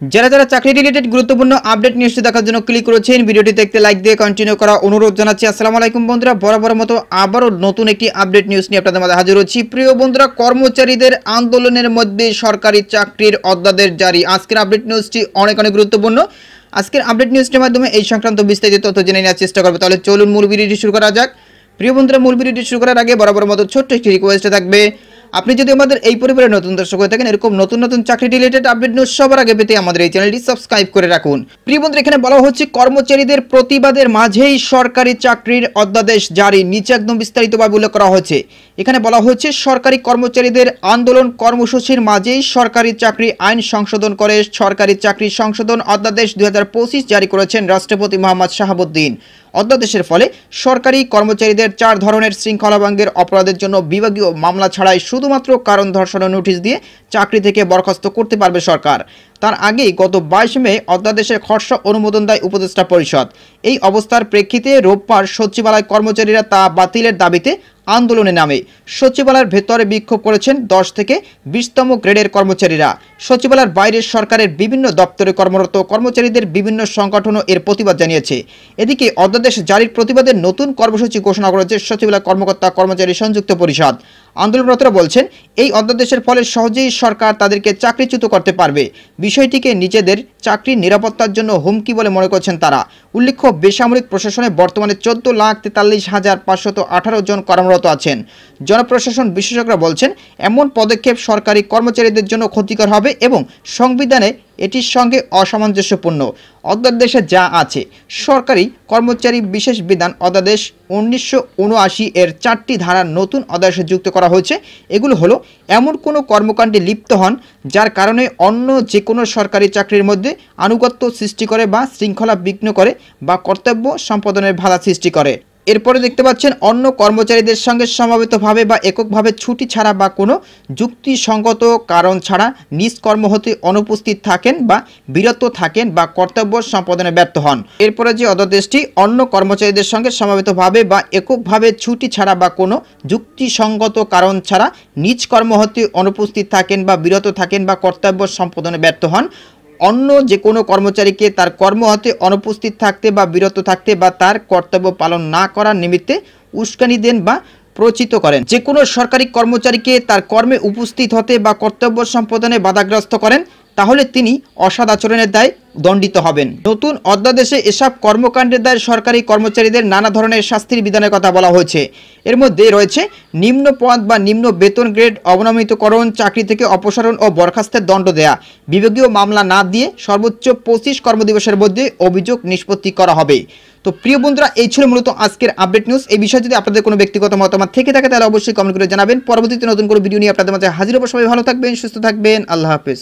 যারা যারা চাকরি রিলেটেড গুরুত্বপূর্ণ আপডেট নিউজটি দেখার জন্য ক্লিক করেছেন, ভিডিওটি দেখতে লাইক দিয়ে কন্টিনিউ করা অনুরোধ জানাচ্ছি। আসসালামু আলাইকুম বন্ধুরা, বরাবর মতো আবারও নতুন একটি আপডেট নিউজ নিয়ে আপনাদের মাঝে হাজির হচ্ছি। প্রিয় বন্ধুরা, কর্মচারীদের আন্দোলনের মধ্যে সরকারি চাকরির অধ্যাদেশ জারি। আজকের আপডেট নিউজটি অনেক গুরুত্বপূর্ণ। আজকের আপডেট নিউজটির মাধ্যমে এই সংক্রান্ত বিস্তারিত তথ্য জেনে নেওয়ার চেষ্টা করবো। তাহলে চলুন মূল ভিডিওটি শুরু করা যাক। প্রিয় বন্ধুরা, মূল ভিডিওটি শুরু করার আগে বরাবর মতো ছোট্ট একটি রিকোয়েস্ট থাকবে, আপনি যদি আমাদের এই পরিবারের নতুন দর্শক হয়ে থাকেন, এরকম নতুন নতুন চাকরি রিলেটেড আপডেট নিউজ সবার আগে পেতে আমাদের এই চ্যানেলটি সাবস্ক্রাইব করে রাখুন। প্রিয় বন্ধুরা, এখানে বলা হচ্ছে কর্মচারীদের প্রতিবাদের মাঝেই সরকারি চাকরির অধ্যাদেশ জারি। নিচে একদম বিস্তারিতভাবে উল্লেখ করা হয়েছে। এখানে বলা হচ্ছে সরকারি কর্মচারীদের আন্দোলন কর্মসূচির মাঝেই সরকারি চাকরি আইন সংশোধন করে সরকারি চাকরি সংশোধন অধ্যাদেশ 2025 জারি করেছেন রাষ্ট্রপতি মোহাম্মদ শাহাবুদ্দিন। অধ্যাদেশের ফলে সরকারি কর্মচারীদের 4 ধরনের শৃঙ্খলা ভঙ্গের অপরাধের জন্য বিভাগীয় মামলা ছাড়াই শুধুমাত্র কারণ দর্শানোর নোটিশ দিয়ে চাকরি থেকে বরখাস্ত করতে পারবে সরকার। তার আগেই গত 22 মে অধ্যাদেশের খসড়া অনুমোদন দেয় উপদেষ্টা পরিষদ। এই অবস্থার প্রেক্ষিতে রোববার সচিবালয় কর্মচারীরা তা বাতিলের দাবিতে আন্দোলনে নামে। সচিবালয়ের ভেতরে বিক্ষোভ করেছেন 10 থেকে 20তম গ্রেডের কর্মচারীরা। সচিবালয়ের বাইরে সরকারের বিভিন্ন দপ্তরে কর্মরত কর্মচারীদের বিভিন্ন সংগঠনও এর প্রতিবাদ জানিয়েছে। এদিকে অধ্যাদেশ জারির প্রতিবাদে নতুন কর্মসূচি ঘোষণা করেছে সচিবালয় কর্মকর্তা কর্মচারী সংযুক্ত পরিষদ। আন্দোলনরতরা বলছেন, এই অধ্যাদেশের ফলে সহজেই সরকার তাদেরকে চাকরিচ্যুত করতে পারবে। বিষয়টিকে নিজেদের চাকরির নিরাপত্তার জন্য হুমকি বলে মনে করছেন তারা। উল্লেখ্য, বেসামরিক প্রশাসনে বর্তমানে 14,43,518 জন কর্মরত আছেন। জনপ্রশাসন বিশেষজ্ঞরা বলছেন, এমন পদক্ষেপ সরকারি কর্মচারীদের জন্য ক্ষতিকর হবে এবং সংবিধানে এটির সঙ্গে অসামঞ্জস্যপূর্ণ। অধ্যাদেশে যা আছে, সরকারি কর্মচারী বিশেষ বিধান অধ্যাদেশ 1979 এর 4টি ধারা নতুন অধ্যাদেশে যুক্ত করা হয়েছে। এগুলো হলো, এমন কোনো কর্মকাণ্ডে লিপ্ত হন যার কারণে অন্য যে কোনো সরকারি চাকরির মধ্যে আনুগত্য সৃষ্টি করে বা শৃঙ্খলা বিঘ্ন করে বা কর্তব্য সম্পাদনের বাধা সৃষ্টি করে। এরপরে দেখতে পাচ্ছেন, অন্য কর্মচারীদের সঙ্গে সমবেতভাবে বা এককভাবে ছুটি ছাড়া বা কোনো যুক্তিসঙ্গত কারণ ছাড়া নিজ কর্ম হতে অনুপস্থিত থাকেন বা বিরত থাকেন বা কর্তব্য সম্পাদনে ব্যর্থ হন। এরপরে যে অধ্যাদেশটি অন্য কর্মচারীদের সঙ্গে সমবেতভাবে বা এককভাবে ছুটি ছাড়া বা কোনো যুক্তিসঙ্গত কারণ ছাড়া নিজ কর্ম হতে অনুপস্থিত থাকেন বা বিরত থাকেন বা কর্তব্য সম্পাদনে ব্যর্থ হন। অন্য যে কোনো কর্মচারীকে তার কর্ম হতে অনুপস্থিত থাকতে বা বিরত থাকতে বা তার কর্তব্য পালন না করার নিমিত্তে উস্কানি দেন বা প্রচিত করেন। যে কোনো সরকারি কর্মচারীকে তার কর্মে উপস্থিত হতে বা কর্তব্য সম্পাদনে বাধাগ্রস্ত করেন, তাহলে তিনি অসৎ আচরণের দায়ে দণ্ডিত হবেন। নতুন অধ্যাদেশে এসব কর্মকাণ্ডের দায়ে সরকারি কর্মচারীদের নানা ধরনের শাস্তির বিধানের কথা বলা হয়েছে। এর মধ্যে রয়েছে নিম্ন পদ বা নিম্ন বেতন গ্রেড অবনমিতকরণ, চাকরি থেকে অপসারণ ও বরখাস্তের দণ্ড দেয়া, বিভাগীয় মামলা না দিয়ে সর্বোচ্চ 25 কর্মদিবসের মধ্যে অভিযোগ নিষ্পত্তি করা হবে। তো প্রিয় বন্ধুরা, এই ছিল মূলত আজকের আপডেট নিউজ। এই বিষয়ে যদি আপনাদের কোনো ব্যক্তিগত মতামত থেকে থাকে তাহলে অবশ্যই কমেন্ট করে জানাবেন। পরবর্তীতে নতুন কোনো ভিডিও নিয়ে আপনাদের মাঝে হাজির হব। সবাই ভালো থাকবেন, সুস্থ থাকবেন। আল্লাহ হাফেজ।